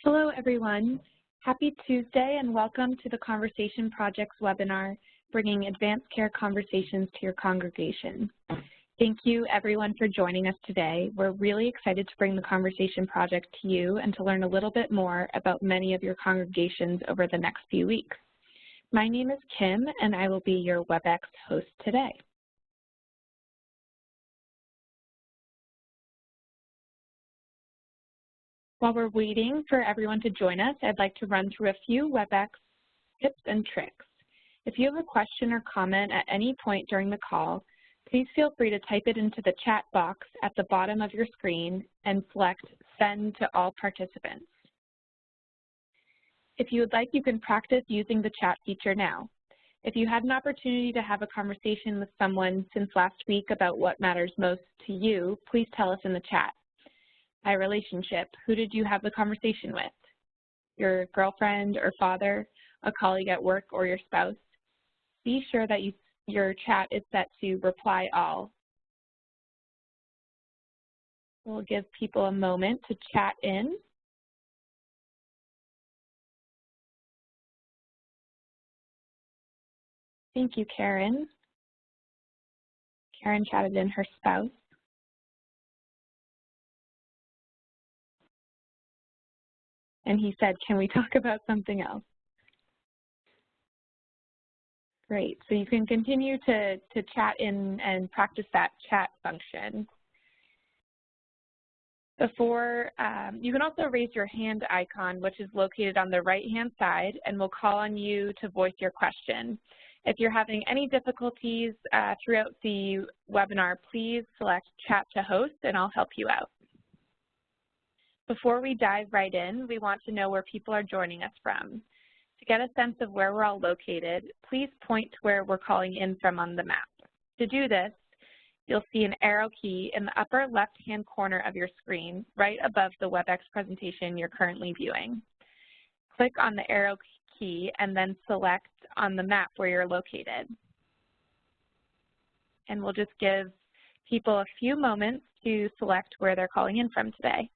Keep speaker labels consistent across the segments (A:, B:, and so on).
A: Hello, everyone. Happy Tuesday and welcome to the Conversation Project's webinar, Bringing Advanced Care Conversations to Your Congregation. Thank you, everyone, for joining us today. We're really excited to bring the Conversation Project to you and to learn a little bit more about many of your congregations over the next few weeks. My name is Kim, and I will be your WebEx host today. While we're waiting for everyone to join us, I'd like to run through a few WebEx tips and tricks. If you have a question or comment at any point during the call, please feel free to type it into the chat box at the bottom of your screen and select Send to all participants. If you would like, you can practice using the chat feature now. If you had an opportunity to have a conversation with someone since last week about what matters most to you, please tell us in the chat. By relationship, who did you have the conversation with? Your girlfriend or father, a colleague at work, or your spouse? Be sure that your chat is set to reply all. We'll give people a moment to chat in. Thank you, Karen. Karen chatted in her spouse. And he said, can we talk about something else? Great, so you can continue to chat in and practice that chat function. You can also raise your hand icon, which is located on the right-hand side, and we'll call on you to voice your question. If you're having any difficulties throughout the webinar, please select Chat to Host, and I'll help you out. Before we dive right in, we want to know where people are joining us from. To get a sense of where we're all located, please point to where we're calling in from on the map. To do this, you'll see an arrow key in the upper left-hand corner of your screen, right above the WebEx presentation you're currently viewing. Click on the arrow key and then select on the map where you're located. And we'll just give people a few moments to select where they're calling in from today.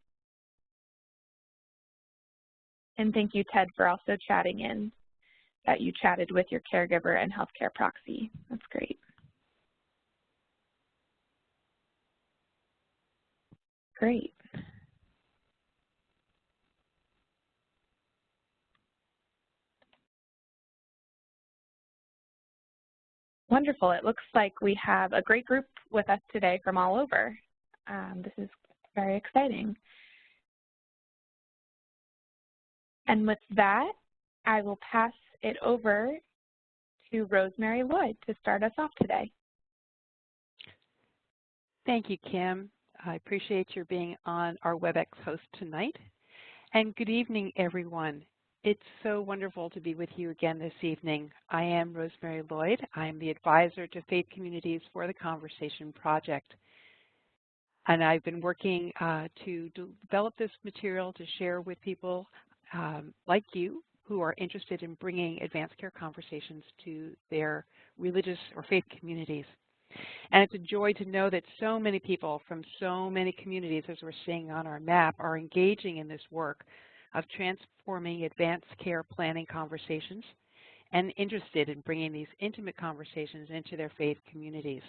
A: And thank you, Ted, for also chatting in that you chatted with your caregiver and healthcare proxy. That's great. Great. Wonderful. It looks like we have a great group with us today from all over. This is very exciting. And with that, I will pass it over to Rosemary Lloyd to start us off today.
B: Thank you, Kim. I appreciate your being on our WebEx host tonight. And good evening, everyone. It's so wonderful to be with you again this evening. I am Rosemary Lloyd. I am the advisor to Faith Communities for the Conversation Project. And I've been working to develop this material to share with people like you who are interested in bringing advanced care conversations to their religious or faith communities. And it's a joy to know that so many people from so many communities, as we're seeing on our map, are engaging in this work of transforming advanced care planning conversations and interested in bringing these intimate conversations into their faith communities.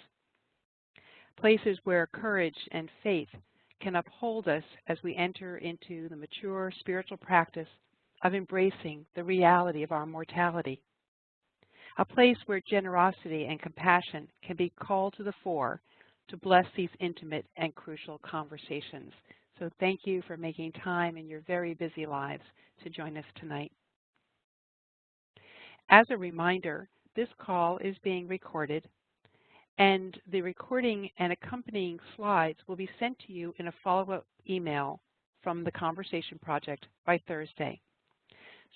B: Places where courage and faith can uphold us as we enter into the mature spiritual practice of embracing the reality of our mortality. A place where generosity and compassion can be called to the fore to bless these intimate and crucial conversations. So thank you for making time in your very busy lives to join us tonight. As a reminder, this call is being recorded, and the recording and accompanying slides will be sent to you in a follow-up email from the Conversation Project by Thursday.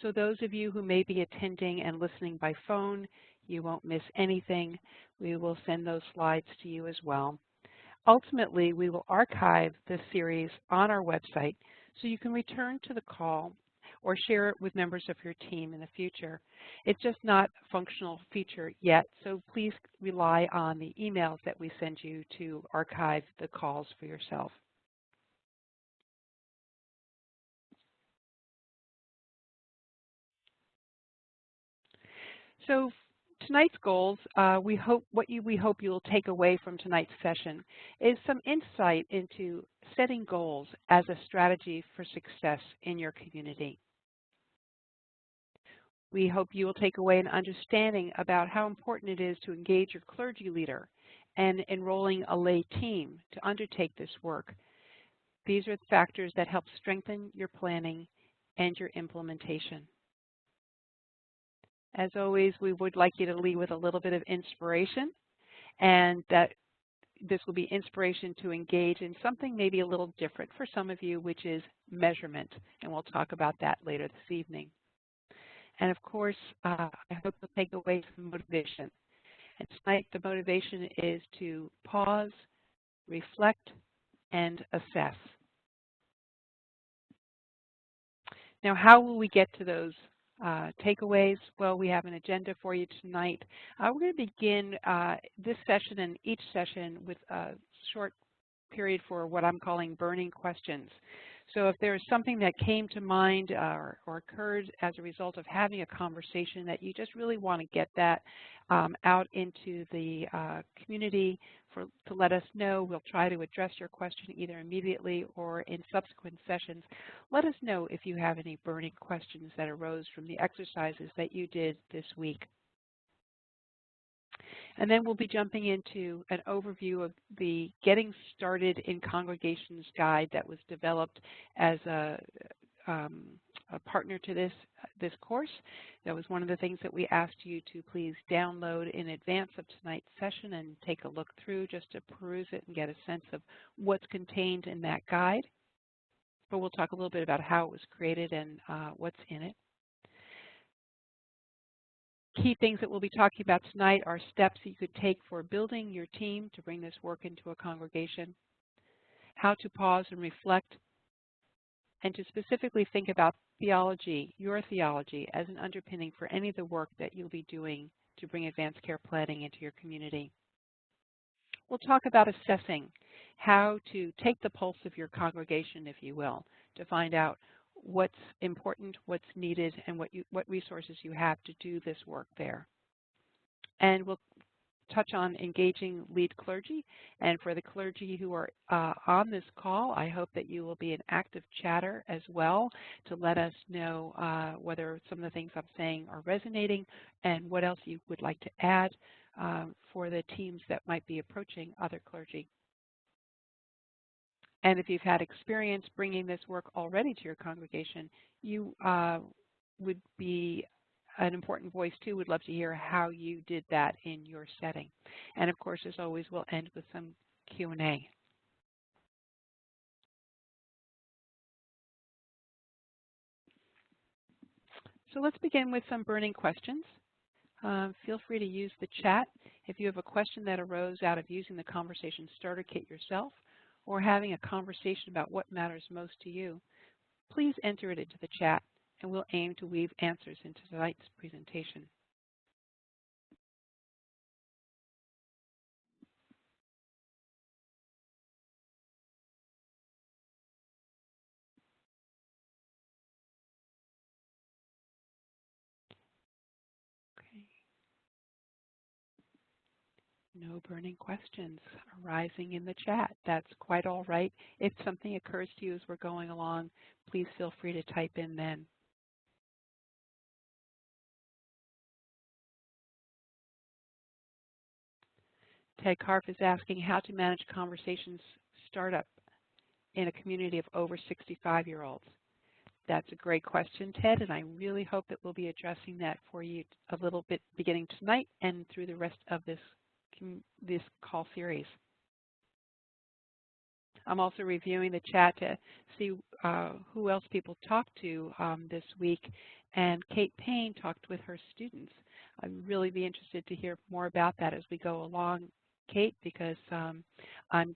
B: So those of you who may be attending and listening by phone, you won't miss anything. We will send those slides to you as well. Ultimately, we will archive this series on our website so you can return to the call or share it with members of your team in the future. It's just not a functional feature yet, so please rely on the emails that we send you to archive the calls for yourself. So tonight's goals, we hope you will take away from tonight's session is some insight into setting goals as a strategy for success in your community. We hope you will take away an understanding about how important it is to engage your clergy leader and enrolling a lay team to undertake this work. These are the factors that help strengthen your planning and your implementation. As always, we would like you to leave with a little bit of inspiration, and that this will be inspiration to engage in something maybe a little different for some of you, which is measurement, and we'll talk about that later this evening. And of course, I hope you'll take away some motivation. And tonight, the motivation is to pause, reflect, and assess. Now, how will we get to those takeaways? Well, we have an agenda for you tonight. We're going to begin this session and each session with a short period for what I'm calling burning questions. So if there is something that came to mind or occurred as a result of having a conversation that you just really want to get that out into the community to let us know, we'll try to address your question either immediately or in subsequent sessions. Let us know if you have any burning questions that arose from the exercises that you did this week. And then we'll be jumping into an overview of the Getting Started in Congregations guide that was developed as a partner to this course. That was one of the things that we asked you to please download in advance of tonight's session and take a look through just to peruse it and get a sense of what's contained in that guide. But we'll talk a little bit about how it was created and what's in it. Key things that we'll be talking about tonight are steps you could take for building your team to bring this work into a congregation, how to pause and reflect, and to specifically think about theology, your theology, as an underpinning for any of the work that you'll be doing to bring advanced care planning into your community. We'll talk about assessing, how to take the pulse of your congregation, if you will, to find out what's important, what's needed, and what resources you have to do this work there. And we'll touch on engaging lead clergy. And for the clergy who are on this call, I hope that you will be an active chatter as well to let us know whether some of the things I'm saying are resonating and what else you would like to add for the teams that might be approaching other clergy. And if you've had experience bringing this work already to your congregation, you would be an important voice too. Would love to hear how you did that in your setting. And of course, as always, we'll end with some Q&A. So let's begin with some burning questions. Feel free to use the chat if you have a question that arose out of using the Conversation Starter Kit yourself, or having a conversation about what matters most to you. Please enter it into the chat, and we'll aim to weave answers into tonight's presentation. Okay. No burning questions arising in the chat. That's quite all right. If something occurs to you as we're going along, please feel free to type in then. Ted Karp is asking how to manage conversations startup in a community of over 65-year-olds. That's a great question, Ted, and I really hope that we'll be addressing that for you a little bit beginning tonight and through the rest of this call series. I'm also reviewing the chat to see who else people talked to this week, and Kate Payne talked with her students. I'd really be interested to hear more about that as we go along, Kate, because I'm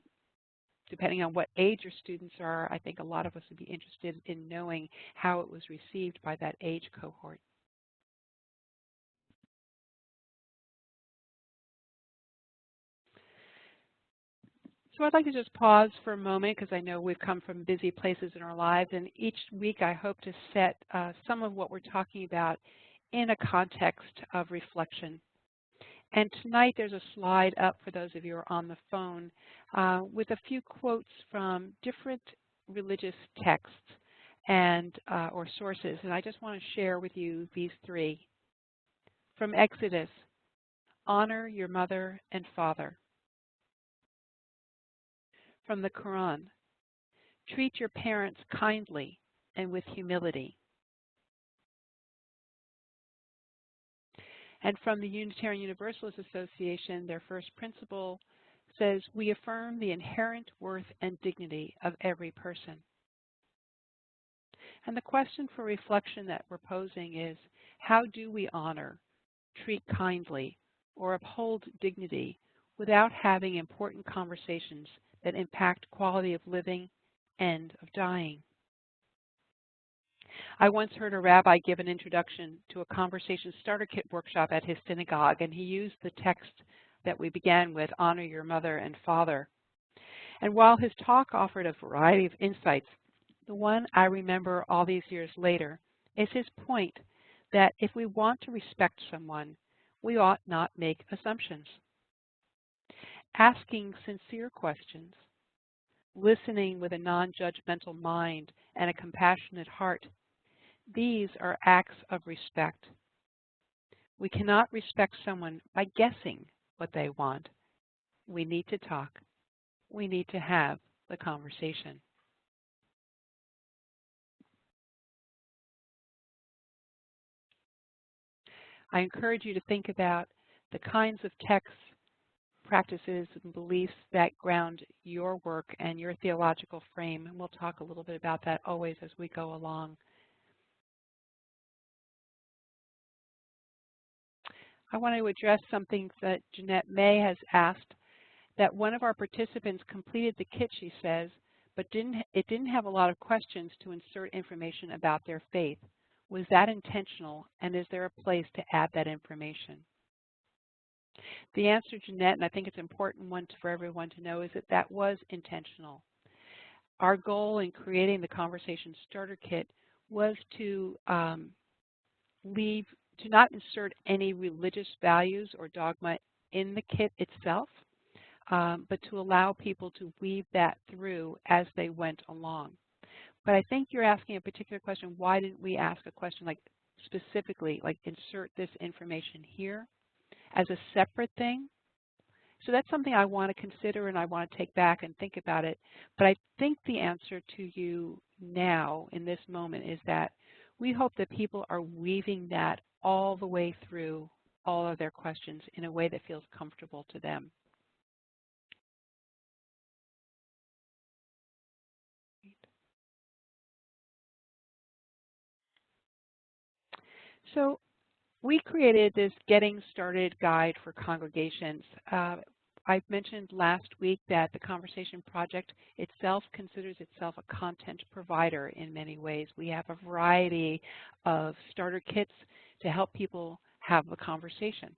B: depending on what age your students are, I think a lot of us would be interested in knowing how it was received by that age cohort. So I'd like to just pause for a moment because I know we've come from busy places in our lives, and each week I hope to set some of what we're talking about in a context of reflection. And tonight there's a slide up for those of you who are on the phone with a few quotes from different religious texts and or sources. And I just want to share with you these three. From Exodus, honor your mother and father. From the Quran, treat your parents kindly and with humility. And from the Unitarian Universalist Association, their first principle says, we affirm the inherent worth and dignity of every person. And the question for reflection that we're posing is, how do we honor, treat kindly, or uphold dignity without having important conversations that impact quality of living and of dying? I once heard a rabbi give an introduction to a conversation starter kit workshop at his synagogue, and he used the text that we began with, honor your mother and father. And while his talk offered a variety of insights, the one I remember all these years later is his point that if we want to respect someone, we ought not make assumptions. Asking sincere questions, listening with a non-judgmental mind and a compassionate heart, these are acts of respect. We cannot respect someone by guessing what they want. We need to talk. We need to have the conversation. I encourage you to think about the kinds of texts, practices, and beliefs that ground your work and your theological frame, and we'll talk a little bit about that always as we go along. I want to address something that Jeanette May has asked, that one of our participants completed the kit, she says, but it didn't have a lot of questions to insert information about their faith. Was that intentional, and is there a place to add that information? The answer, Jeanette, and I think it's an important one for everyone to know, is that that was intentional. Our goal in creating the Conversation Starter Kit was to not insert any religious values or dogma in the kit itself, but to allow people to weave that through as they went along. But I think you're asking a particular question, why didn't we ask a question like specifically, like insert this information here as a separate thing? So that's something I want to consider and I want to take back and think about it. But I think the answer to you now in this moment is that we hope that people are weaving that all the way through all of their questions in a way that feels comfortable to them. So we created this Getting Started guide for congregations. I mentioned last week that the Conversation Project itself considers itself a content provider in many ways. We have a variety of starter kits to help people have a conversation.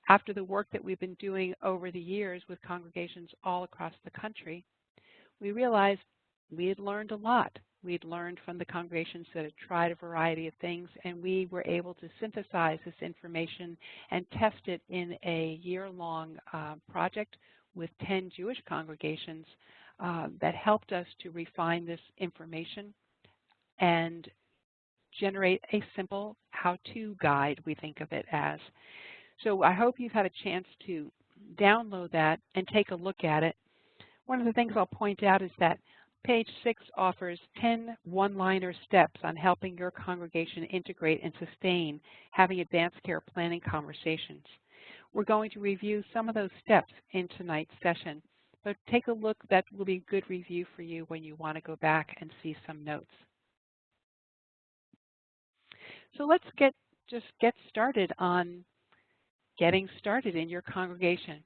B: After the work that we've been doing over the years with congregations all across the country, we realized we had learned a lot. We'd learned from the congregations that had tried a variety of things, and we were able to synthesize this information and test it in a year-long project with 10 Jewish congregations that helped us to refine this information and generate a simple how-to guide, we think of it as. So I hope you've had a chance to download that and take a look at it. One of the things I'll point out is that page 6 offers 10 one-liner steps on helping your congregation integrate and sustain having advanced care planning conversations. We're going to review some of those steps in tonight's session, but take a look. That will be a good review for you when you want to go back and see some notes. So let's just get started on getting started in your congregation.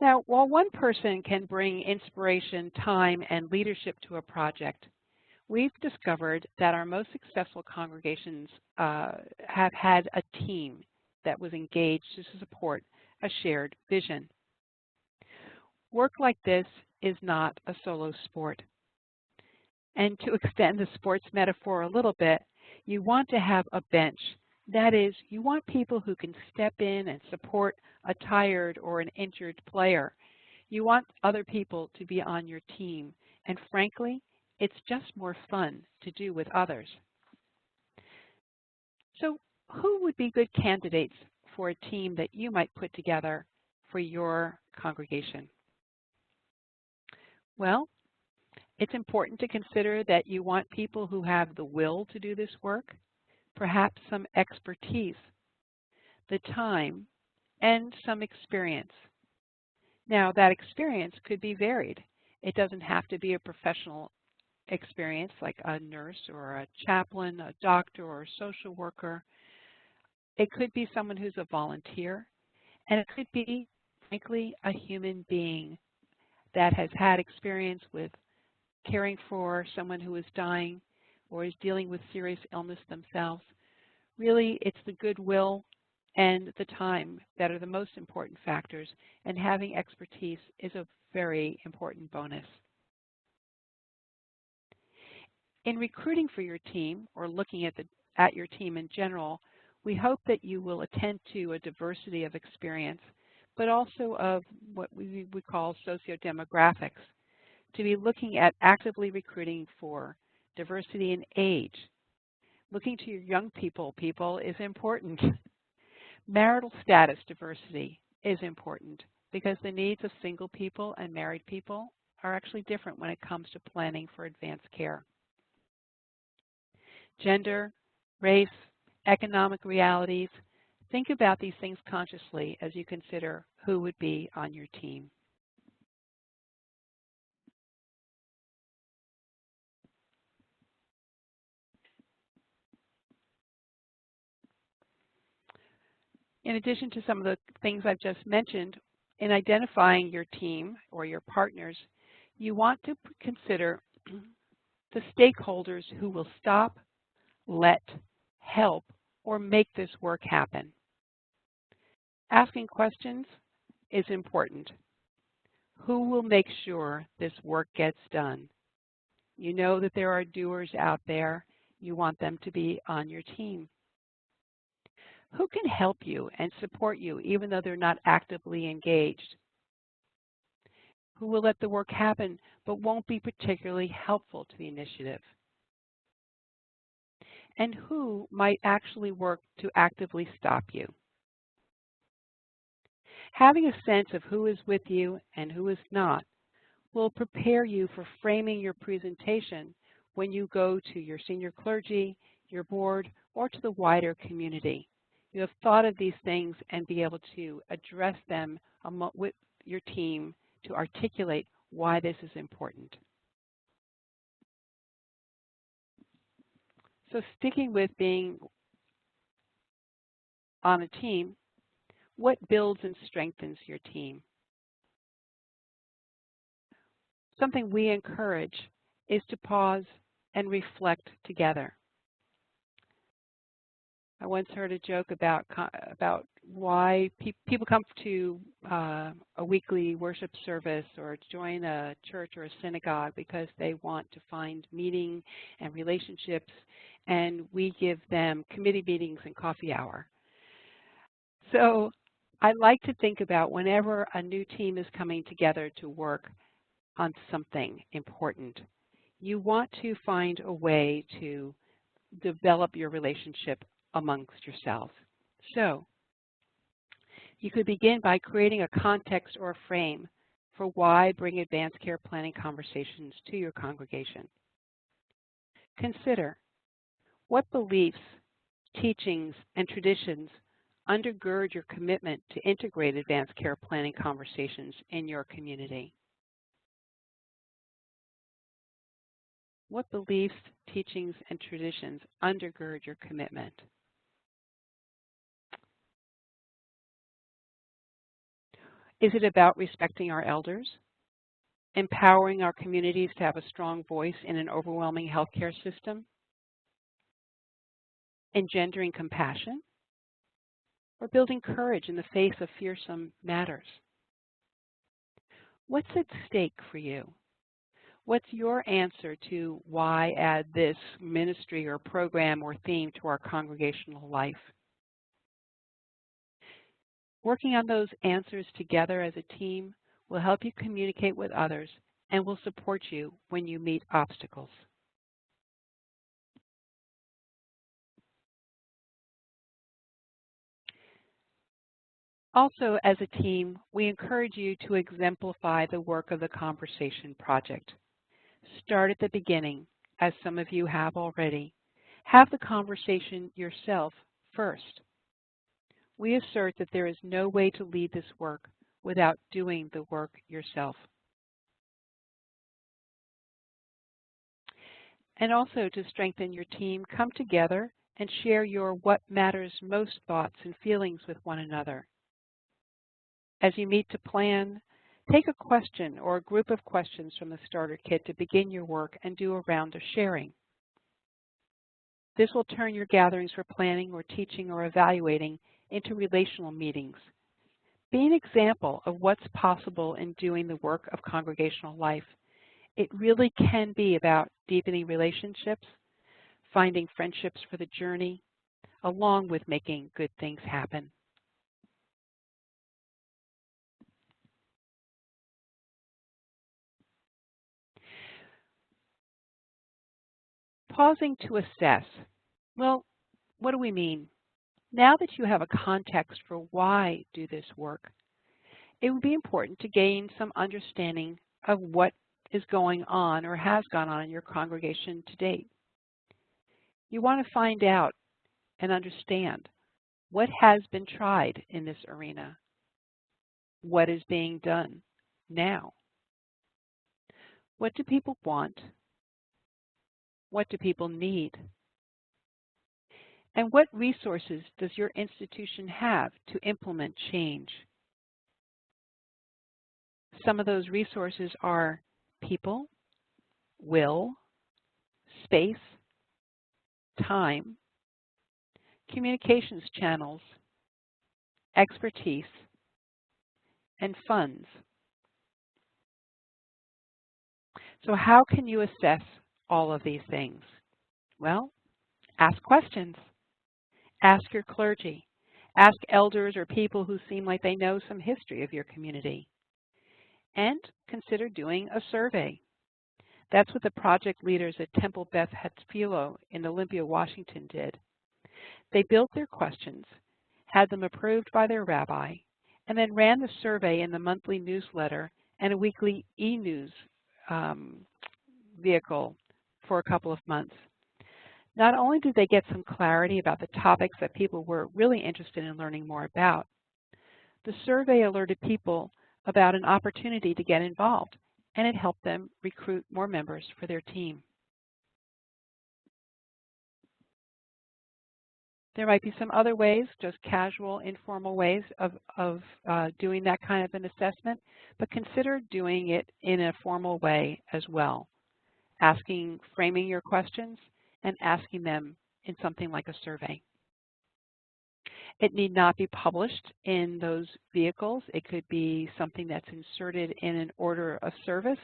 B: Now, while one person can bring inspiration, time, and leadership to a project, we've discovered that our most successful congregations have had a team that was engaged to support a shared vision. Work like this is not a solo sport. And to extend the sports metaphor a little bit, you want to have a bench. That is, you want people who can step in and support a tired or an injured player. You want other people to be on your team. And frankly, it's just more fun to do with others. So who would be good candidates for a team that you might put together for your congregation? Well, it's important to consider that you want people who have the will to do this work, perhaps some expertise, the time, and some experience. Now, that experience could be varied. It doesn't have to be a professional experience like a nurse or a chaplain, a doctor or a social worker. It could be someone who's a volunteer, and it could be, frankly, a human being that has had experience with caring for someone who is dying or is dealing with serious illness themselves. Really, it's the goodwill and the time that are the most important factors, and having expertise is a very important bonus. In recruiting for your team, or looking at your team in general, we hope that you will attend to a diversity of experience, but also of what we call socio-demographics, to be looking at actively recruiting for diversity in age. Looking to your young people is important. Marital status diversity is important because the needs of single people and married people are actually different when it comes to planning for advanced care. Gender, race, economic realities. Think about these things consciously as you consider who would be on your team. In addition to some of the things I've just mentioned, in identifying your team or your partners, you want to consider the stakeholders who will stop, let, help, or make this work happen. Asking questions is important. Who will make sure this work gets done? You know that there are doers out there. You want them to be on your team. Who can help you and support you even though they're not actively engaged? Who will let the work happen but won't be particularly helpful to the initiative? And who might actually work to actively stop you? Having a sense of who is with you and who is not will prepare you for framing your presentation when you go to your senior clergy, your board, or to the wider community. You have thought of these things and be able to address them with your team to articulate why this is important. So sticking with being on a team, what builds and strengthens your team? Something we encourage is to pause and reflect together. I once heard a joke about why people come to a weekly worship service or join a church or a synagogue because they want to find meaning and relationships, and we give them committee meetings and coffee hour. So I like to think about whenever a new team is coming together to work on something important, you want to find a way to develop your relationship amongst yourselves. So you could begin by creating a context or a frame for why bring advanced care planning conversations to your congregation. Consider what beliefs, teachings, and traditions undergird your commitment to integrate advanced care planning conversations in your community. What beliefs, teachings, and traditions undergird your commitment? Is it about respecting our elders, empowering our communities to have a strong voice in an overwhelming healthcare system, engendering compassion, or building courage in the face of fearsome matters? What's at stake for you? What's your answer to why add this ministry or program or theme to our congregational life? Working on those answers together as a team will help you communicate with others and will support you when you meet obstacles. Also, as a team, we encourage you to exemplify the work of the Conversation Project. Start at the beginning, as some of you have already. Have the conversation yourself first. We assert that there is no way to lead this work without doing the work yourself. And also, to strengthen your team, come together and share your what matters most thoughts and feelings with one another. As you meet to plan, take a question or a group of questions from the starter kit to begin your work and do a round of sharing. This will turn your gatherings for planning or teaching or evaluating into relational meetings. Be an example of what's possible in doing the work of congregational life. It really can be about deepening relationships, finding friendships for the journey, along with making good things happen. Pausing to assess. Well, what do we mean? Now that you have a context for why do this work, it would be important to gain some understanding of what is going on or has gone on in your congregation to date. You want to find out and understand what has been tried in this arena, what is being done now, what do people want, what do people need, and what resources does your institution have to implement change? Some of those resources are people, will, space, time, communications channels, expertise, and funds. So how can you assess all of these things? Well, ask questions. Ask your clergy. Ask elders or people who seem like they know some history of your community. And consider doing a survey. That's what the project leaders at Temple Beth Hatfiloh in Olympia, Washington did. They built their questions, had them approved by their rabbi, and then ran the survey in the monthly newsletter and a weekly e-news vehicle for a couple of months. Not only did they get some clarity about the topics that people were really interested in learning more about, the survey alerted people about an opportunity to get involved, and it helped them recruit more members for their team. There might be some other ways, just casual, informal ways of doing that kind of an assessment, but consider doing it in a formal way as well. Framing your questions and asking them in something like a survey. It need not be published in those vehicles. It could be something that's inserted in an order of service,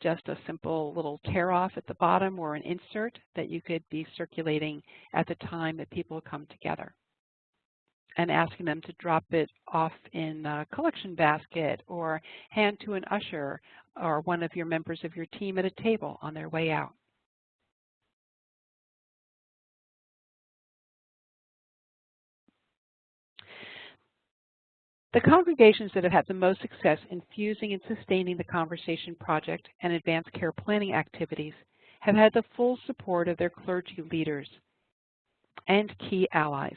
B: just a simple little tear-off at the bottom or an insert that you could be circulating at the time that people come together, and asking them to drop it off in a collection basket or hand to an usher or one of your members of your team at a table on their way out. The congregations that have had the most success in fusing and sustaining the Conversation Project and advanced care planning activities have had the full support of their clergy leaders and key allies.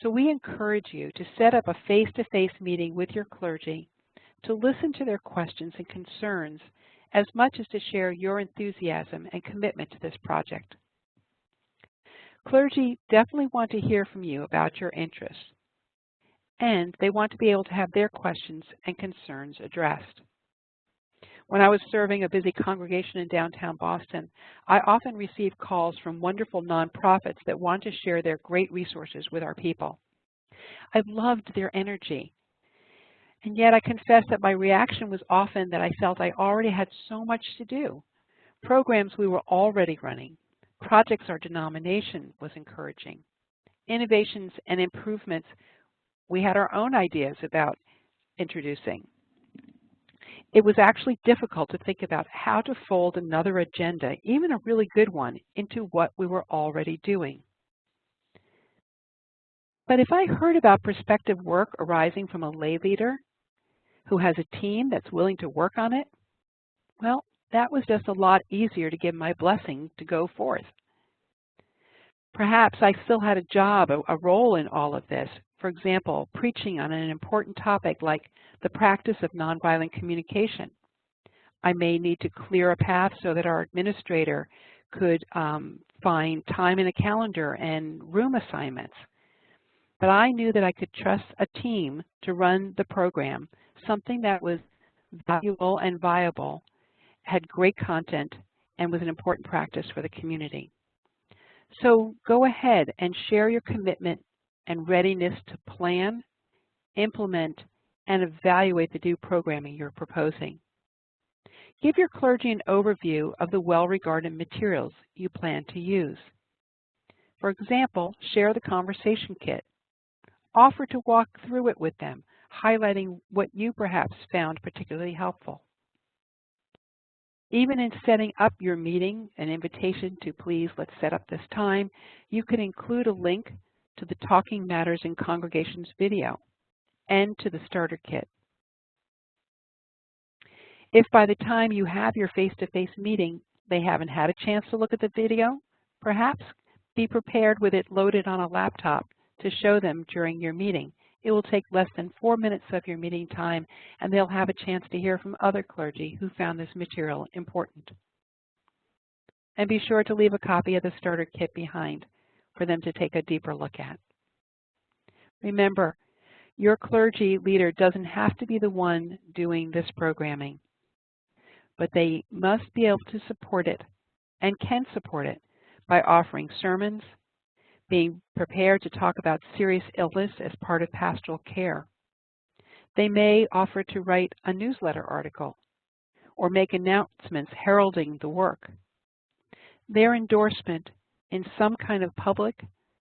B: So we encourage you to set up a face-to-face meeting with your clergy to listen to their questions and concerns as much as to share your enthusiasm and commitment to this project. Clergy definitely want to hear from you about your interests, and they want to be able to have their questions and concerns addressed. When I was serving a busy congregation in downtown Boston, I often received calls from wonderful nonprofits that want to share their great resources with our people. I loved their energy, and yet I confess that my reaction was often that I felt I already had so much to do programs we were already running, projects our denomination was encouraging, innovations and improvements we had our own ideas about introducing. It was actually difficult to think about how to fold another agenda, even a really good one, into what we were already doing. But if I heard about prospective work arising from a lay leader who has a team that's willing to work on it, well, that was just a lot easier to give my blessing to go forth. Perhaps I still had a job, a role in all of this. For example, preaching on an important topic like the practice of nonviolent communication. I may need to clear a path so that our administrator could find time in a calendar and room assignments. But I knew that I could trust a team to run the program, something that was valuable and viable, had great content, and was an important practice for the community. So go ahead and share your commitment and readiness to plan, implement, and evaluate the new programming you're proposing. Give your clergy an overview of the well-regarded materials you plan to use. For example, share the conversation kit. Offer to walk through it with them, highlighting what you perhaps found particularly helpful. Even in setting up your meeting, an invitation to please let's set up this time, you can include a link to the Talking Matters in Congregations video and to the starter kit. If by the time you have your face-to-face meeting, they haven't had a chance to look at the video, perhaps be prepared with it loaded on a laptop to show them during your meeting. It will take less than 4 minutes of your meeting time, and they'll have a chance to hear from other clergy who found this material important. And be sure to leave a copy of the starter kit behind for them to take a deeper look at. Remember, your clergy leader doesn't have to be the one doing this programming, but they must be able to support it and can support it by offering sermons, being prepared to talk about serious illness as part of pastoral care. They may offer to write a newsletter article or make announcements heralding the work. Their endorsement in some kind of public,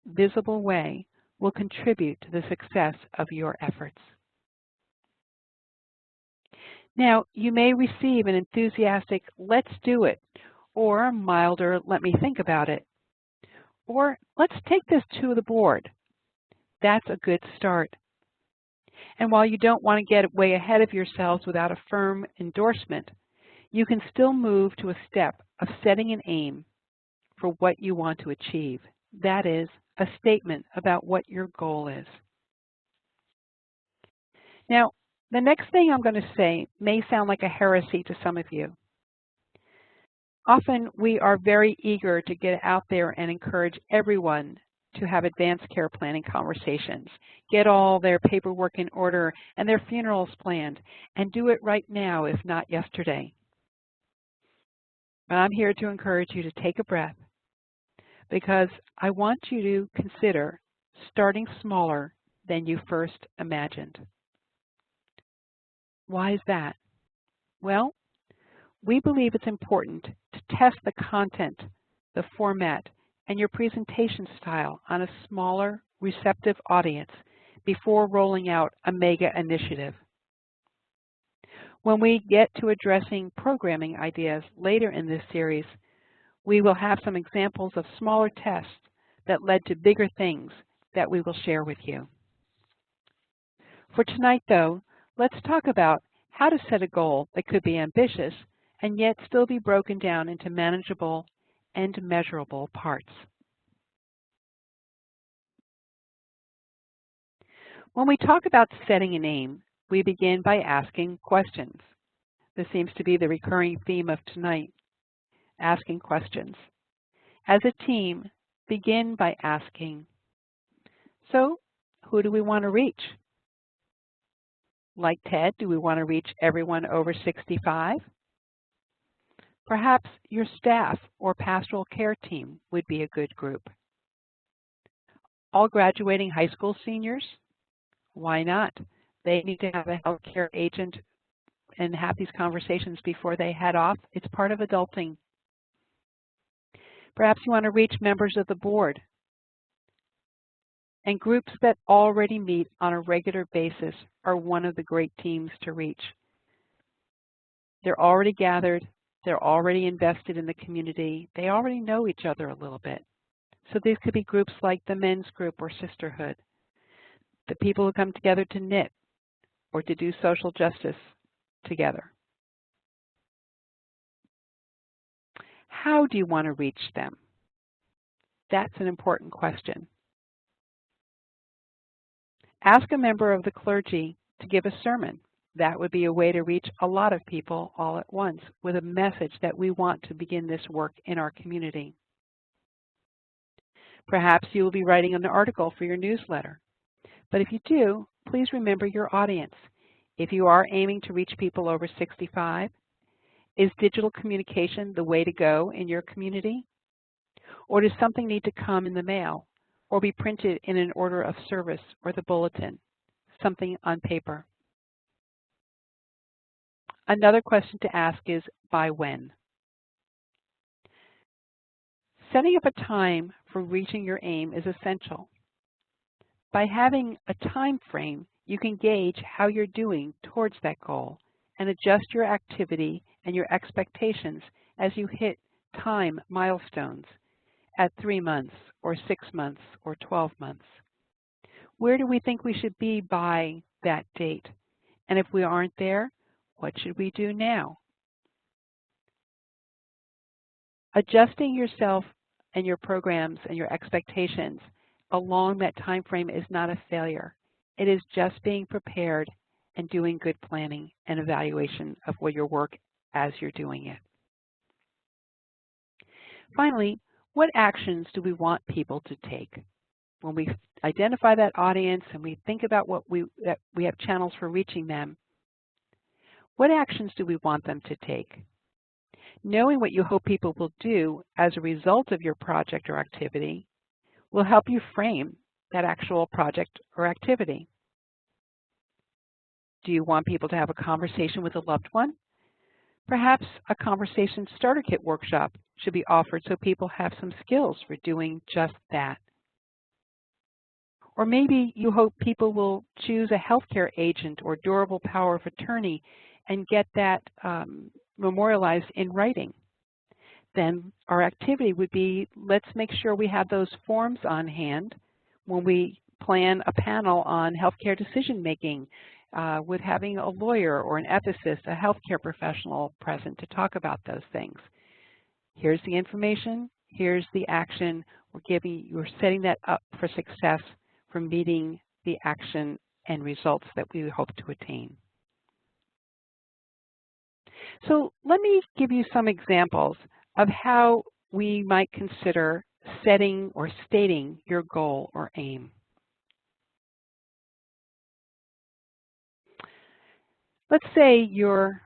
B: visible way will contribute to the success of your efforts. Now, you may receive an enthusiastic, let's do it, or a milder, let me think about it, or let's take this to the board. That's a good start. And while you don't want to get way ahead of yourselves without a firm endorsement, you can still move to a step of setting an aim for what you want to achieve. That is, a statement about what your goal is. Now, the next thing I'm going to say may sound like a heresy to some of you. Often we are very eager to get out there and encourage everyone to have advanced care planning conversations, get all their paperwork in order and their funerals planned, and do it right now, if not yesterday. But I'm here to encourage you to take a breath, because I want you to consider starting smaller than you first imagined. Why is that? Well, we believe it's important to test the content, the format, and your presentation style on a smaller, receptive audience before rolling out a mega initiative. When we get to addressing programming ideas later in this series, we will have some examples of smaller tests that led to bigger things that we will share with you. For tonight, though, let's talk about how to set a goal that could be ambitious and yet still be broken down into manageable and measurable parts. When we talk about setting an aim, we begin by asking questions. This seems to be the recurring theme of tonight, asking questions. As a team, begin by asking, so who do we want to reach? Like Ted, do we want to reach everyone over 65? Perhaps your staff or pastoral care team would be a good group. All graduating high school seniors? Why not? They need to have a healthcare agent and have these conversations before they head off. It's part of adulting. Perhaps you want to reach members of the board and groups that already meet on a regular basis are one of the great teams to reach. They're already gathered, they're already invested in the community, they already know each other a little bit. So these could be groups like the men's group or sisterhood, the people who come together to knit or to do social justice together. How do you want to reach them? That's an important question. Ask a member of the clergy to give a sermon. That would be a way to reach a lot of people all at once with a message that we want to begin this work in our community. Perhaps you will be writing an article for your newsletter. But if you do, please remember your audience. If you are aiming to reach people over 65, is digital communication the way to go in your community? Or does something need to come in the mail or be printed in an order of service or the bulletin, something on paper? Another question to ask is, by when? Setting up a time for reaching your aim is essential. By having a time frame, you can gauge how you're doing towards that goal and adjust your activity and your expectations as you hit time milestones at 3 months or 6 months or 12 months. Where do we think we should be by that date? And if we aren't there, what should we do now? Adjusting yourself and your programs and your expectations along that time frame is not a failure. It is just being prepared and doing good planning and evaluation of your work as you're doing it. Finally, what actions do we want people to take? When we identify that audience and we think about that we have channels for reaching them, what actions do we want them to take? Knowing what you hope people will do as a result of your project or activity will help you frame that actual project or activity. Do you want people to have a conversation with a loved one? Perhaps a conversation starter kit workshop should be offered so people have some skills for doing just that. Or maybe you hope people will choose a healthcare agent or durable power of attorney and get that memorialized in writing. Then our activity would be, let's make sure we have those forms on hand when we plan a panel on healthcare decision making with having a lawyer or an ethicist, a healthcare professional present to talk about those things. Here's the information, here's the action. We're setting that up for success for meeting the action and results that we hope to attain. So let me give you some examples of how we might consider setting or stating your goal or aim. Let's say your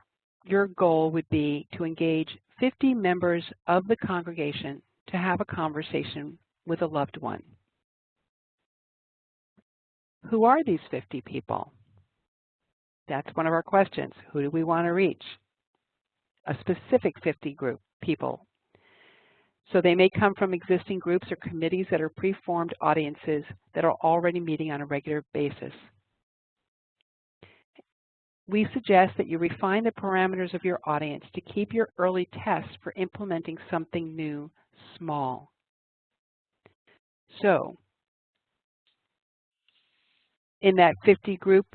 B: goal would be to engage 50 members of the congregation to have a conversation with a loved one. Who are these 50 people? That's one of our questions. Who do we want to reach? A specific 50 group people. So they may come from existing groups or committees that are pre-formed audiences that are already meeting on a regular basis. We suggest that you refine the parameters of your audience to keep your early tests for implementing something new small. So in that 50 group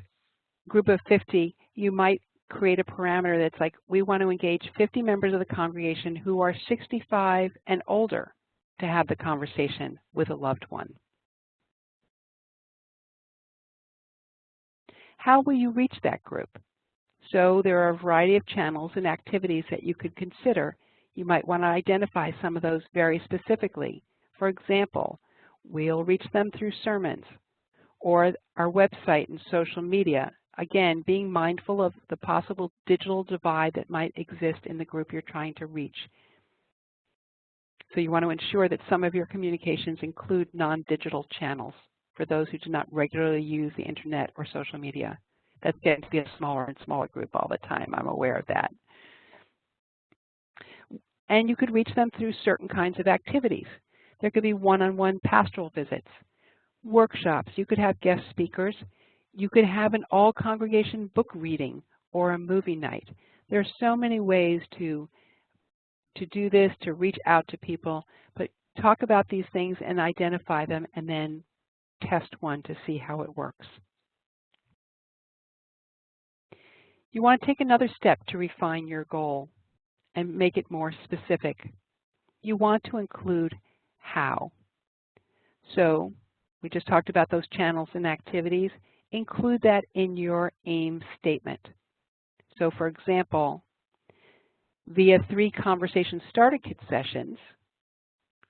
B: of 50, you might create a parameter that's like, we want to engage 50 members of the congregation who are 65 and older to have the conversation with a loved one. How will you reach that group? So there are a variety of channels and activities that you could consider. You might want to identify some of those very specifically. For example, we'll reach them through sermons or our website and social media. Again, being mindful of the possible digital divide that might exist in the group you're trying to reach. So you want to ensure that some of your communications include non-digital channels for those who do not regularly use the internet or social media. That's getting to be a smaller and smaller group all the time. I'm aware of that. And you could reach them through certain kinds of activities. There could be one-on-one pastoral visits, workshops. You could have guest speakers. You could have an all-congregation book reading or a movie night. There are so many ways to do this, to reach out to people, but talk about these things and identify them and then test one to see how it works. You want to take another step to refine your goal and make it more specific. You want to include how. So we just talked about those channels and activities. Include that in your aim statement. So for example, via 3 conversation starter kit sessions,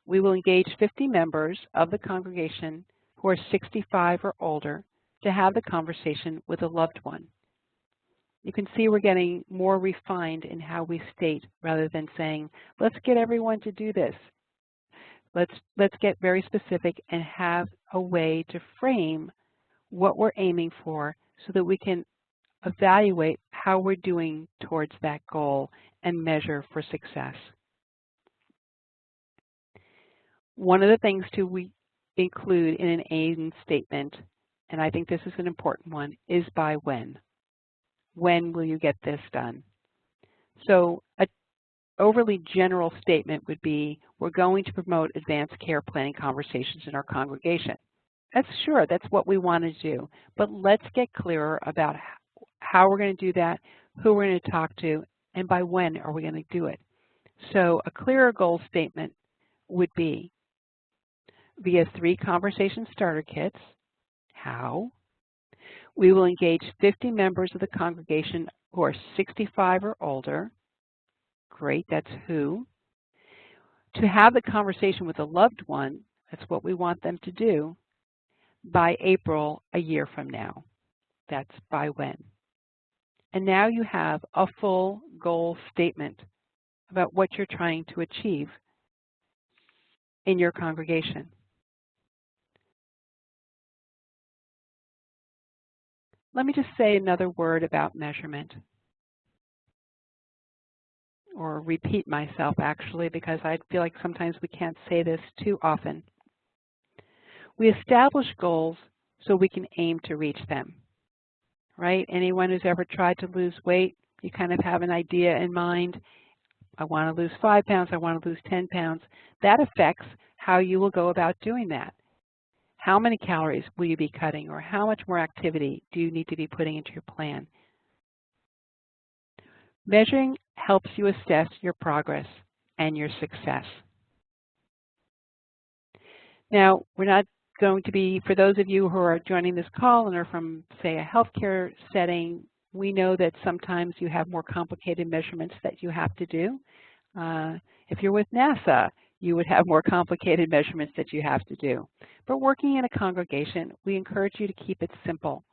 B: we will engage 50 members of the congregation who are 65 or older to have the conversation with a loved one. You can see we're getting more refined in how we state rather than saying, let's get everyone to do this. Let's get very specific and have a way to frame what we're aiming for so that we can evaluate how we're doing towards that goal and measure for success. One of the things to include in an aim statement, and I think this is an important one, is by when. When will you get this done? So an overly general statement would be, we're going to promote advanced care planning conversations in our congregation. That's what we want to do, but let's get clearer about how we're going to do that, who we're going to talk to, and by when are we going to do it. So a clearer goal statement would be via 3 conversation starter kits. How? We will engage 50 members of the congregation who are 65 or older. Great, that's who. To have the conversation with a loved one, that's what we want them to do, by April a year from now. That's by when. And now you have a full goal statement about what you're trying to achieve in your congregation. Let me just say another word about measurement, or repeat myself actually, because I feel like sometimes we can't say this too often. We establish goals so we can aim to reach them, right? Anyone who's ever tried to lose weight, you kind of have an idea in mind. I want to lose 5 pounds, I want to lose 10 pounds. That affects how you will go about doing that. How many calories will you be cutting, or how much more activity do you need to be putting into your plan? Measuring helps you assess your progress and your success. Now, we're not going to be, for those of you who are joining this call and are from, say, a healthcare setting, we know that sometimes you have more complicated measurements that you have to do. If you're with NASA, you would have more complicated measurements that you have to do. But working in a congregation, we encourage you to keep it simple.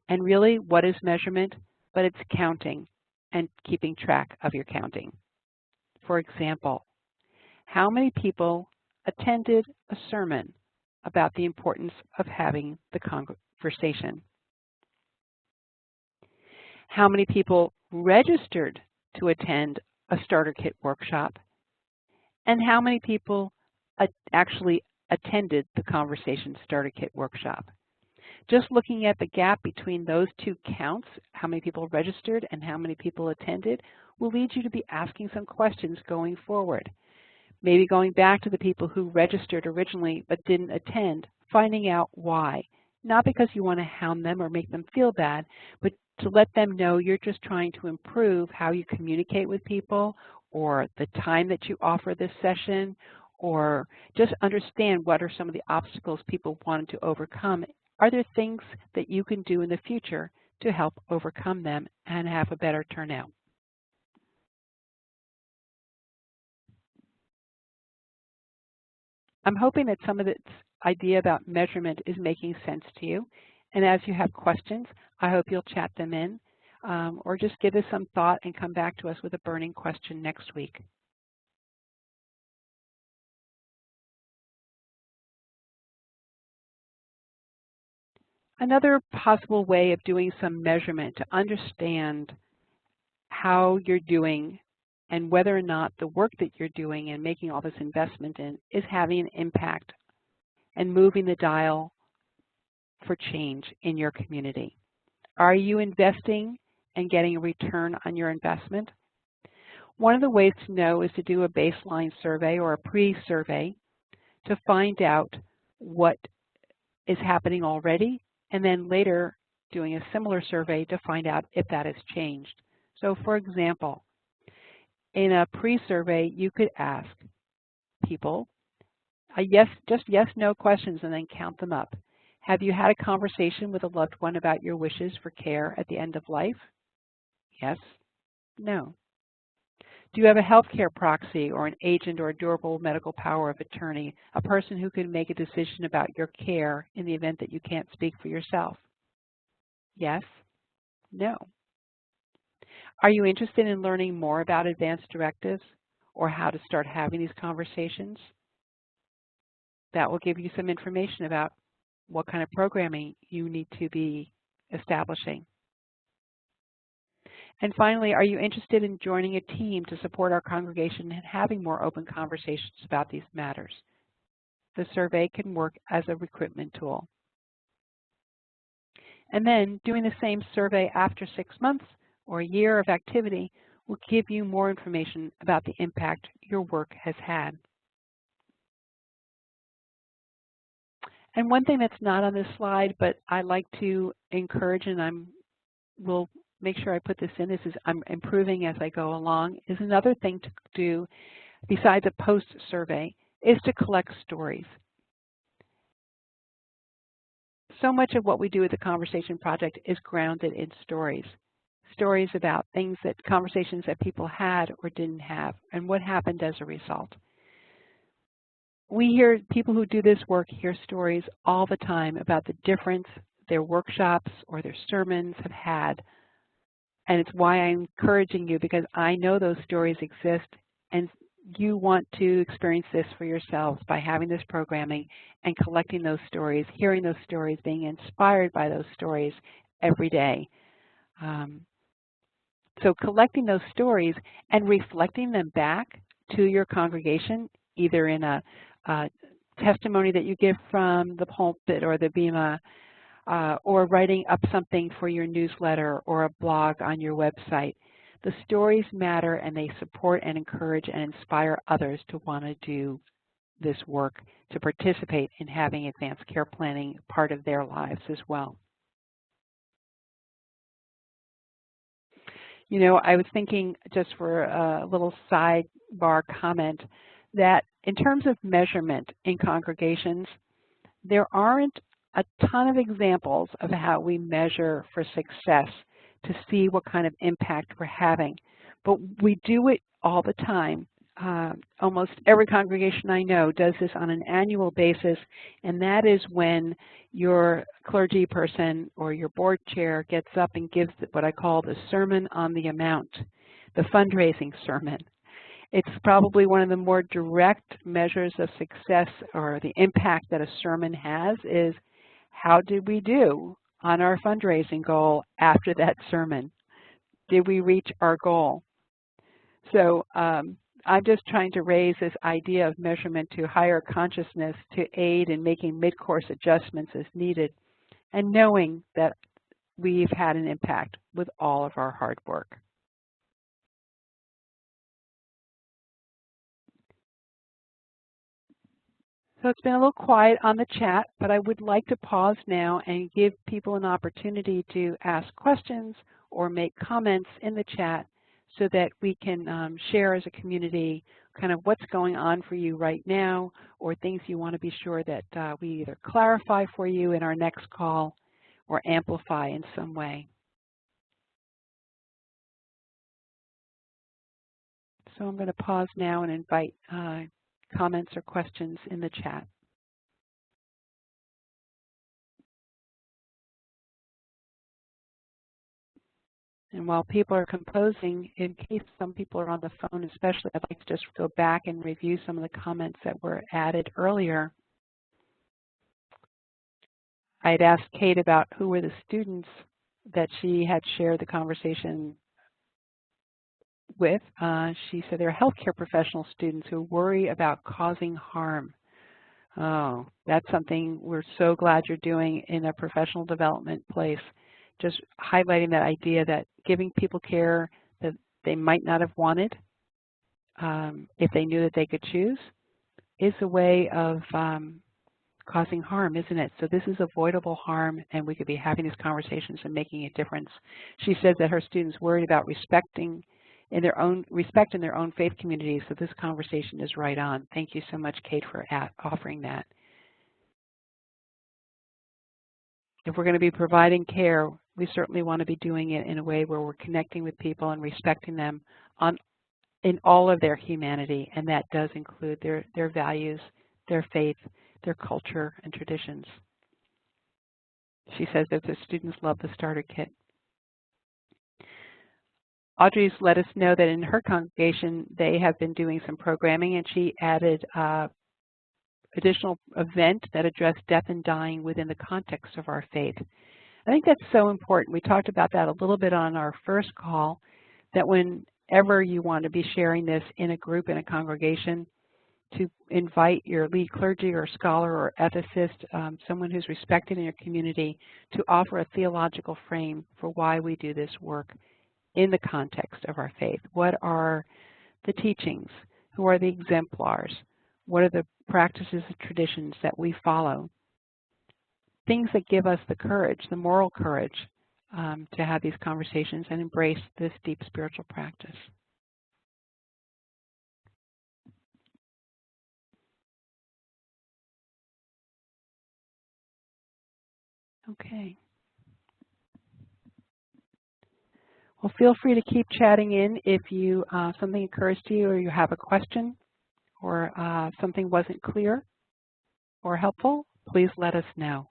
B: And really, what is measurement? But it's counting and keeping track of your counting. For example, how many people attended a sermon about the importance of having the conversation? How many people registered to attend a starter kit workshop? And how many people actually attended the Conversation Starter Kit workshop? Just looking at the gap between those 2 counts, how many people registered and how many people attended, will lead you to be asking some questions going forward. Maybe going back to the people who registered originally but didn't attend, finding out why. Not because you want to hound them or make them feel bad, but to let them know you're just trying to improve how you communicate with people, or the time that you offer this session, or just understand what are some of the obstacles people wanted to overcome. Are there things that you can do in the future to help overcome them and have a better turnout? I'm hoping that some of this idea about measurement is making sense to you. And as you have questions, I hope you'll chat them in, or just give us some thought and come back to us with a burning question next week. Another possible way of doing some measurement to understand how you're doing and whether or not the work that you're doing and making all this investment in is having an impact and moving the dial for change in your community. Are you investing and getting a return on your investment? One of the ways to know is to do a baseline survey or a pre-survey to find out what is happening already, and then later doing a similar survey to find out if that has changed. So for example, in a pre-survey, you could ask people just yes/no questions and then count them up. Have you had a conversation with a loved one about your wishes for care at the end of life? Yes, no. Do you have a healthcare proxy or an agent or a durable medical power of attorney, a person who can make a decision about your care in the event that you can't speak for yourself? Yes, no. Are you interested in learning more about advanced directives or how to start having these conversations? That will give you some information about what kind of programming you need to be establishing. And finally, are you interested in joining a team to support our congregation and having more open conversations about these matters? The survey can work as a recruitment tool. And then doing the same survey after 6 months or a year of activity will give you more information about the impact your work has had. And one thing that's not on this slide, but I like to encourage, and will make sure I put this in, I'm improving as I go along, is another thing to do besides a post survey is to collect stories. So much of what we do at the Conversation Project is grounded in stories. Stories about things conversations that people had or didn't have, and what happened as a result. We hear, people who do this work hear stories all the time about the difference their workshops or their sermons have had. And it's why I'm encouraging you, because I know those stories exist, and you want to experience this for yourselves by having this programming and collecting those stories, hearing those stories, being inspired by those stories every day. So collecting those stories and reflecting them back to your congregation, either in a testimony that you give from the pulpit or the Bema, or writing up something for your newsletter or a blog on your website. The stories matter, and they support and encourage and inspire others to want to do this work, to participate in having advanced care planning part of their lives as well. You know, I was thinking, just for a little sidebar comment, that in terms of measurement in congregations, there aren't a ton of examples of how we measure for success to see what kind of impact we're having. But we do it all the time. Almost every congregation I know does this on an annual basis, and that is when your clergy person or your board chair gets up and gives what I call the Sermon on the Amount, the fundraising sermon. It's probably one of the more direct measures of success, or the impact that a sermon has, is how did we do on our fundraising goal after that sermon? Did we reach our goal? So I'm just trying to raise this idea of measurement to higher consciousness to aid in making mid-course adjustments as needed, and knowing that we've had an impact with all of our hard work. So it's been a little quiet on the chat, but I would like to pause now and give people an opportunity to ask questions or make comments in the chat so that we can share as a community kind of what's going on for you right now, or things you want to be sure that we either clarify for you in our next call or amplify in some way. So I'm going to pause now and invite comments or questions in the chat. And while people are composing, in case some people are on the phone especially, I'd like to just go back and review some of the comments that were added earlier. I had asked Kate about who were the students that she had shared the conversation with, she said there are healthcare professional students who worry about causing harm. Oh, that's something we're so glad you're doing in a professional development place. Just highlighting that idea that giving people care that they might not have wanted, if they knew that they could choose, is a way of causing harm, isn't it? So this is avoidable harm, and we could be having these conversations and making a difference. She says that her students worried about respect in their own faith communities, so this conversation is right on. Thank you so much, Kate, for offering that. If we're going to be providing care, we certainly want to be doing it in a way where we're connecting with people and respecting them in all of their humanity, and that does include their values, their faith, their culture, and traditions. She says that the students love the starter kit. Audrey's let us know that in her congregation they have been doing some programming, and she added additional event that addressed death and dying within the context of our faith. I think that's so important. We talked about that a little bit on our first call, that whenever you want to be sharing this in a group, in a congregation, to invite your lead clergy or scholar or ethicist, someone who's respected in your community, to offer a theological frame for why we do this work in the context of our faith. What are the teachings? Who are the exemplars? What are the practices and traditions that we follow? Things that give us the courage, the moral courage, to have these conversations and embrace this deep spiritual practice. Okay. Well, feel free to keep chatting in if something occurs to you or you have a question or something wasn't clear or helpful. Please let us know.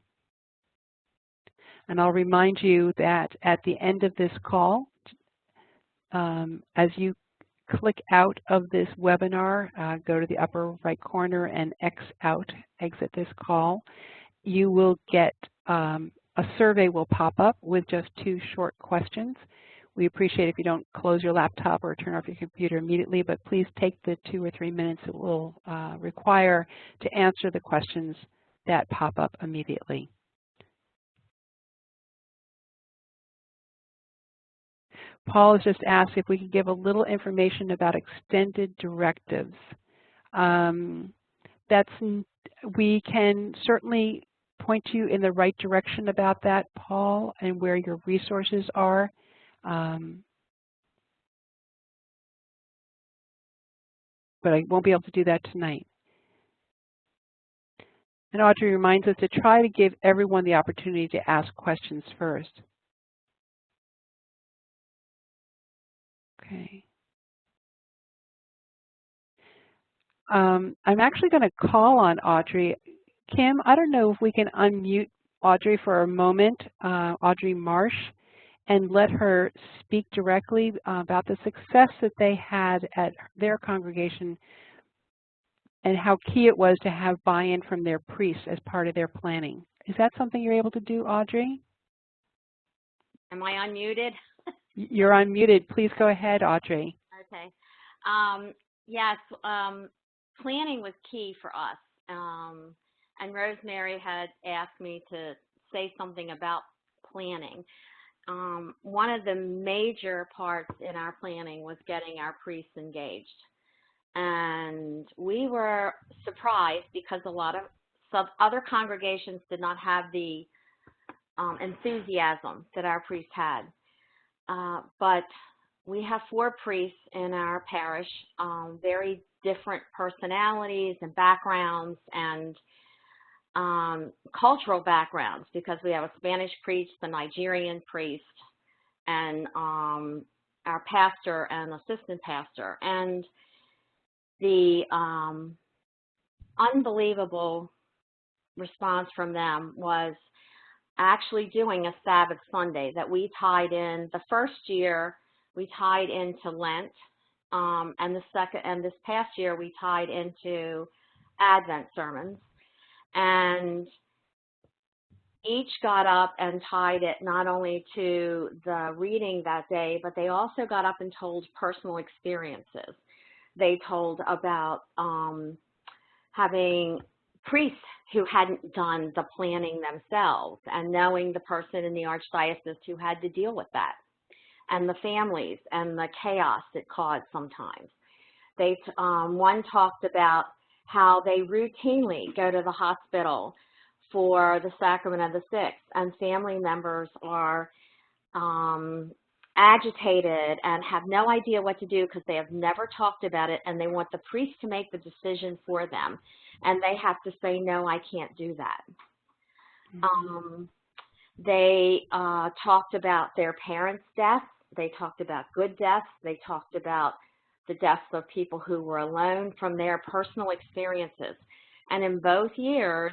B: And I'll remind you that at the end of this call, as you click out of this webinar, go to the upper right corner and exit this call, you will get a survey will pop up with just 2 short questions. We appreciate if you don't close your laptop or turn off your computer immediately, but please take the 2 or 3 minutes it will require to answer the questions that pop up immediately. Paul has just asked if we could give a little information about extended directives. We can certainly point you in the right direction about that, Paul, and where your resources are. But I won't be able to do that tonight. And Audrey reminds us to try to give everyone the opportunity to ask questions first. Okay. I'm actually going to call on Audrey. Kim, I don't know if we can unmute Audrey for a moment, Audrey Marsh, and let her speak directly about the success that they had at their congregation and how key it was to have buy-in from their priests as part of their planning. Is that something you're able to do, Audrey?
C: Am I unmuted?
B: You're unmuted. Please go ahead, Audrey.
C: Okay. Yes, planning was key for us. And Rosemary had asked me to say something about planning. One of the major parts in our planning was getting our priests engaged. And we were surprised because a lot of other congregations did not have the enthusiasm that our priests had. But we have 4 priests in our parish, very different personalities and backgrounds and cultural backgrounds, because we have a Spanish priest, a Nigerian priest, and our pastor and assistant pastor. And the unbelievable response from them was actually doing a Sabbath Sunday that we tied in. The first year we tied into Lent, and this past year we tied into Advent sermons. And each got up and tied it not only to the reading that day, but they also got up and told personal experiences. They told about having priests who hadn't done the planning themselves and knowing the person in the archdiocese who had to deal with that, and the families and the chaos it caused sometimes. One talked about how they routinely go to the hospital for the sacrament of the sick, and family members are agitated and have no idea what to do because they have never talked about it, and they want the priest to make the decision for them, and they have to say, no, I can't do that. Mm-hmm. They talked about their parents' deaths. They talked about good deaths. They talked about the deaths of people who were alone from their personal experiences. And in both years,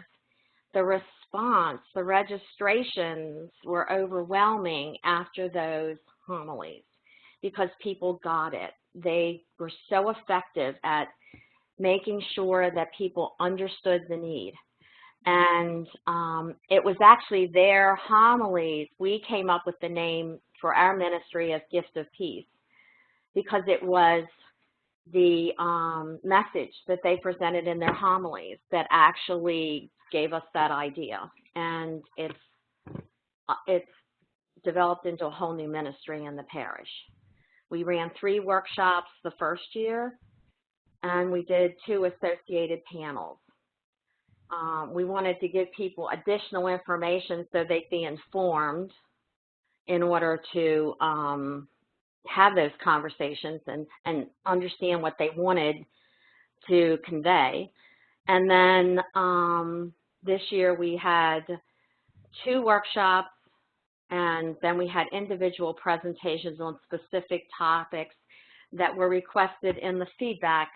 C: the response, the registrations were overwhelming after those homilies because people got it. They were so effective at making sure that people understood the need. And it was actually their homilies. We came up with the name for our ministry as Gift of Peace because it was the message that they presented in their homilies that actually gave us that idea. And it's developed into a whole new ministry in the parish. We ran 3 workshops the first year, and we did 2 associated panels. We wanted to give people additional information so they'd be informed in order to have those conversations and understand what they wanted to convey. And then this year we had 2 workshops, and then we had individual presentations on specific topics that were requested in the feedback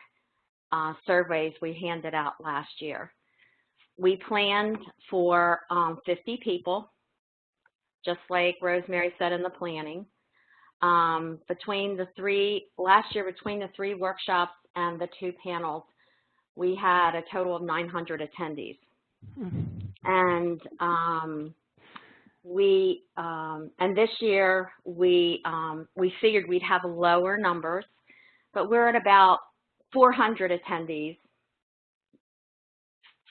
C: surveys we handed out last year. We planned for 50 people, just like Rosemary said in the planning. Between the 3 workshops and the 2 panels, we had a total of 900 attendees. And and this year we figured we'd have lower numbers, but we're at about 400 attendees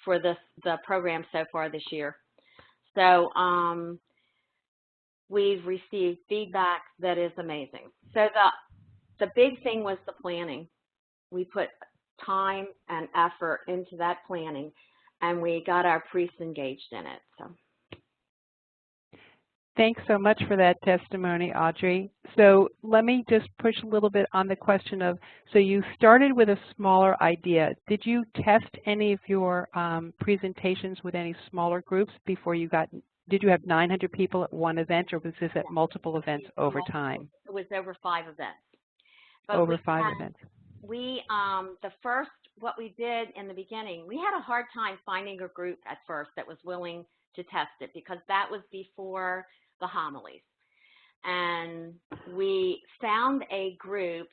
C: for the program so far this year. So we've received feedback that is amazing. So the big thing was the planning. We put time and effort into that planning, and we got our priests engaged in it. So.
B: Thanks so much for that testimony, Audrey. So let me just push a little bit on the question of, so you started with a smaller idea. Did you test any of your presentations with any smaller groups before you got, did you have 900 people at one event, or was this at multiple events over time?
C: It was over 5 events. But
B: over 5 events.
C: What we did in the beginning, we had a hard time finding a group at first that was willing to test it because that was before the homilies. And we found a group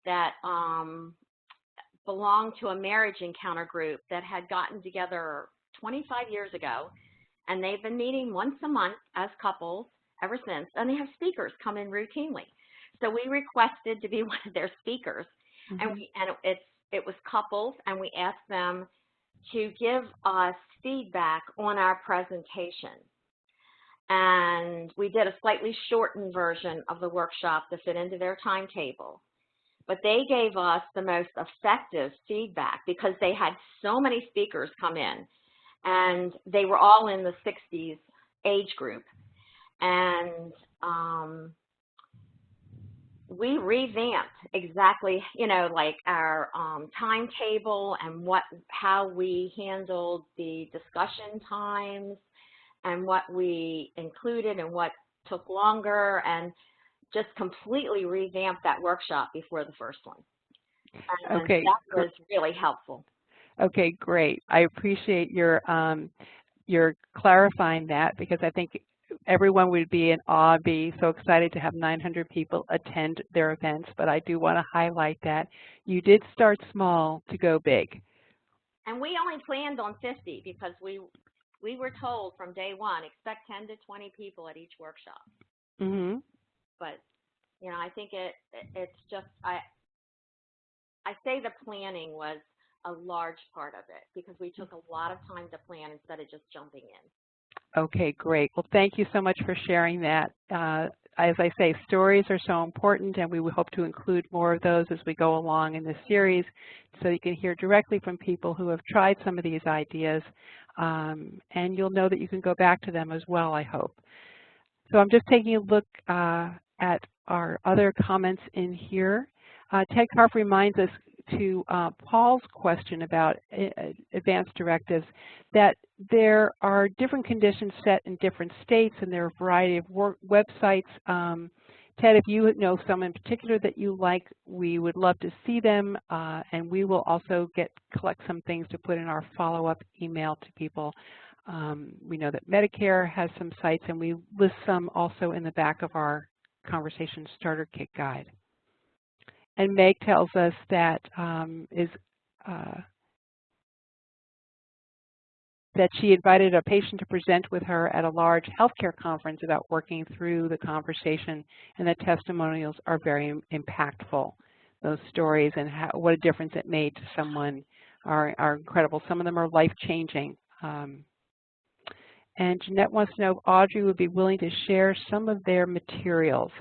C: that belonged to a marriage encounter group that had gotten together 25 years ago, and they've been meeting once a month as couples ever since, and they have speakers come in routinely. So we requested to be one of their speakers, and it was couples, and we asked them to give us feedback on our presentation. And we did a slightly shortened version of the workshop to fit into their timetable. But they gave us the most effective feedback because they had so many speakers come in, and they were all in the 60s age group. And we revamped exactly, like our timetable and how we handled the discussion times and what we included and what took longer, and just completely revamped that workshop before the first one. And
B: okay,
C: that was really helpful.
B: Okay, great. I appreciate your clarifying that, because I think everyone would be in awe, be so excited to have 900 people attend their events, but I do want to highlight that you did start small to go big.
C: And we only planned on 50 because we we were told from day one, expect 10 to 20 people at each workshop.
B: Mm-hmm.
C: But, you know, I think it's just, I say the planning was a large part of it because we took a lot of time to plan instead of just jumping in.
B: Okay, great. Well, thank you so much for sharing that. As I say, stories are so important, and we hope to include more of those as we go along in this series so you can hear directly from people who have tried some of these ideas, and you'll know that you can go back to them as well, I hope. So I'm just taking a look at our other comments in here. Ted Karpf reminds us to Paul's question about advanced directives that there are different conditions set in different states, and there are a variety of websites. Ted, if you know some in particular that you like, we would love to see them, and we will also collect some things to put in our follow-up email to people. We know that Medicare has some sites, and we list some also in the back of our Conversation Starter Kit guide. And Meg tells us that that she invited a patient to present with her at a large healthcare conference about working through the conversation, and that testimonials are very impactful. Those stories and what a difference it made to someone are incredible. Some of them are life-changing. And Jeanette wants to know if Audrey would be willing to share some of their materials.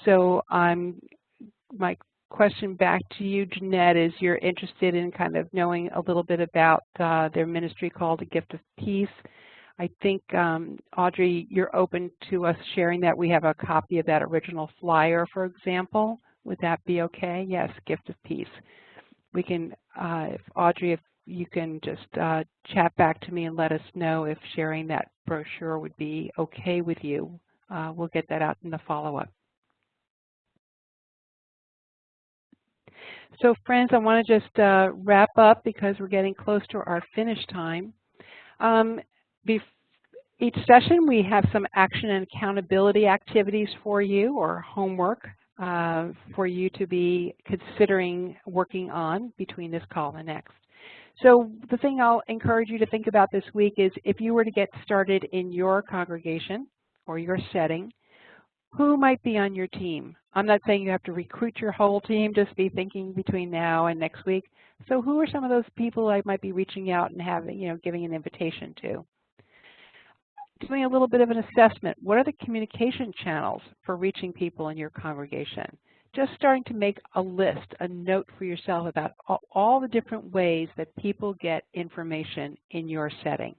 B: So my question back to you, Jeanette, is you're interested in kind of knowing a little bit about their ministry called A Gift of Peace. I think, Audrey, you're open to us sharing that. We have a copy of that original flyer, for example. Would that be okay? Yes, Gift of Peace. We can, Audrey, if you can just chat back to me and let us know if sharing that brochure would be okay with you. We'll get that out in the follow-up. So friends, I want to just wrap up because we're getting close to our finish time. Each session we have some action and accountability activities for you, or homework for you to be considering working on between this call and next. So the thing I'll encourage you to think about this week is if you were to get started in your congregation or your setting, who might be on your team? I'm not saying you have to recruit your whole team, just be thinking between now and next week. So who are some of those people I might be reaching out and having, giving an invitation to? Doing a little bit of an assessment. What are the communication channels for reaching people in your congregation? Just starting to make a list, a note for yourself about all the different ways that people get information in your setting.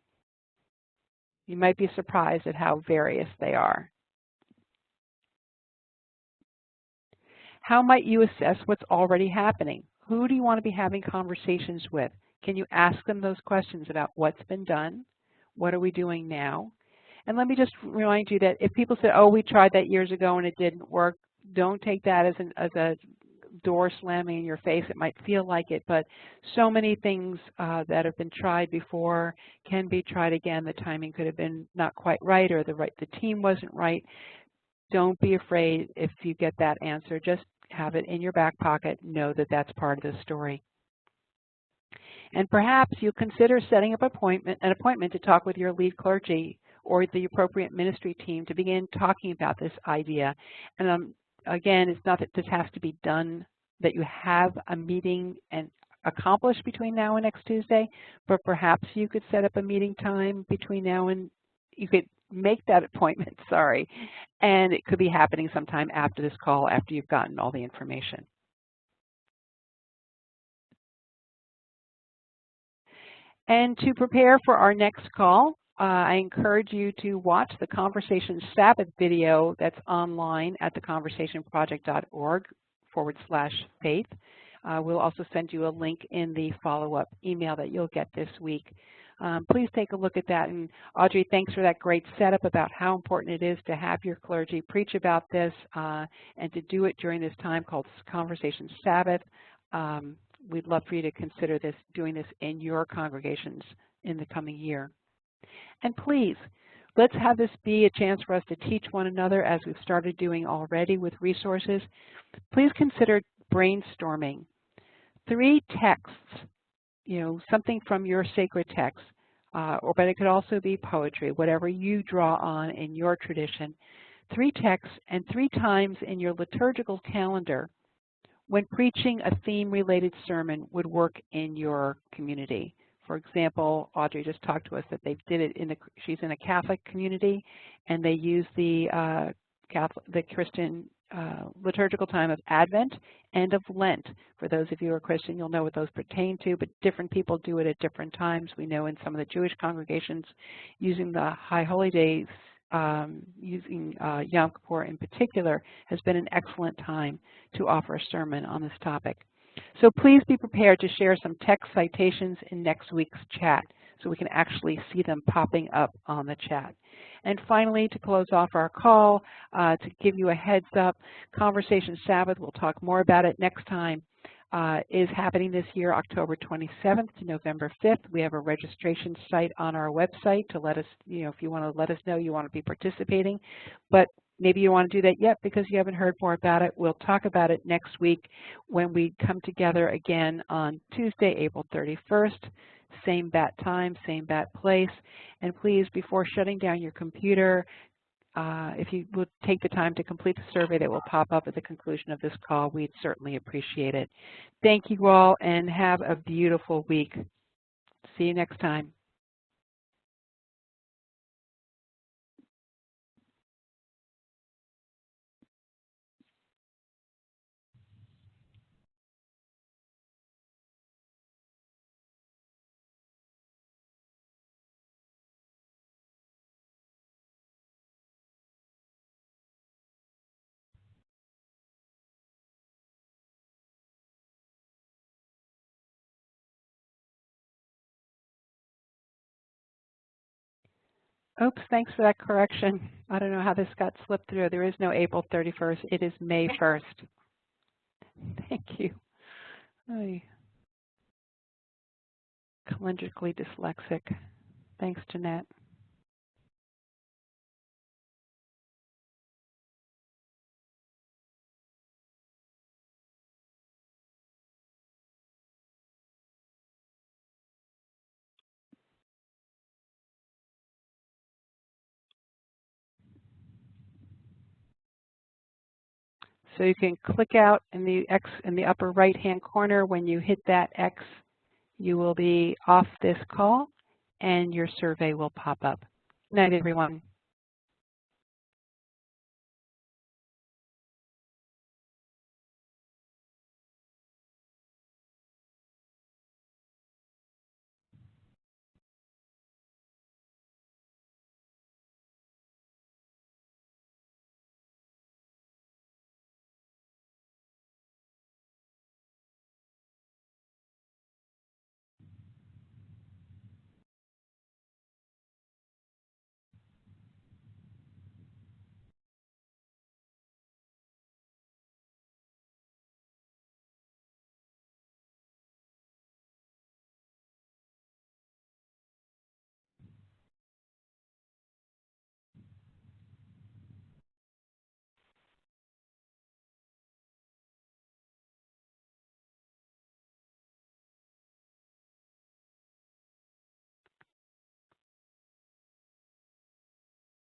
B: You might be surprised at how various they are. How might you assess what's already happening? Who do you want to be having conversations with? Can you ask them those questions about what's been done? What are we doing now? And let me just remind you that if people say, oh, we tried that years ago and it didn't work, don't take that as a door slamming in your face. It might feel like it, but so many things that have been tried before can be tried again. The timing could have been not quite right, or the team wasn't right. Don't be afraid if you get that answer. Just have it in your back pocket. Know that that's part of the story. And perhaps you'll consider setting up an appointment to talk with your lead clergy or the appropriate ministry team to begin talking about this idea. And again, it's not that this has to be done, that you have a meeting and accomplished between now and next Tuesday, but perhaps you could set up a meeting time between now and, you could make that appointment, sorry, and it could be happening sometime after this call, after you've gotten all the information. And to prepare for our next call, I encourage you to watch the Conversation Sabbath video that's online at theconversationproject.org/faith. We'll also send you a link in the follow-up email that you'll get this week. Please take a look at that. And Audrey, thanks for that great setup about how important it is to have your clergy preach about this and to do it during this time called Conversation Sabbath. We'd love for you to consider doing this in your congregations in the coming year. And please, let's have this be a chance for us to teach one another, as we've started doing already with resources. Please consider brainstorming. 3 texts, something from your sacred text, but it could also be poetry, whatever you draw on in your tradition. 3 texts and 3 times in your liturgical calendar when preaching a theme-related sermon would work in your community. For example, Audrey just talked to us that they did it she's in a Catholic community, and they use the Christian liturgical time of Advent and of Lent. For those of you who are Christian, you'll know what those pertain to, but different people do it at different times. We know in some of the Jewish congregations, using the High Holy Days, using Yom Kippur in particular, has been an excellent time to offer a sermon on this topic. So please be prepared to share some text citations in next week's chat so we can actually see them popping up on the chat. And finally, to close off our call, to give you a heads up, Conversation Sabbath, we'll talk more about it next time, is happening this year, October 27th to November 5th. We have a registration site on our website to let us, if you want to let us know you want to be participating. But maybe you want to do that yet because you haven't heard more about it. We'll talk about it next week when we come together again on Tuesday, April 31st. Same bat time, same bat place. And please, before shutting down your computer, if you would take the time to complete the survey that will pop up at the conclusion of this call, we'd certainly appreciate it. Thank you all, and have a beautiful week. See you next time. Oops, thanks for that correction. I don't know how this got slipped through. There is no April 31st. It is May 1st. Thank you. I'm calendrically dyslexic. Thanks, Jeanette. So you can click out in the X in the upper right-hand corner. When you hit that X, you will be off this call, and your survey will pop up. Good night, everyone.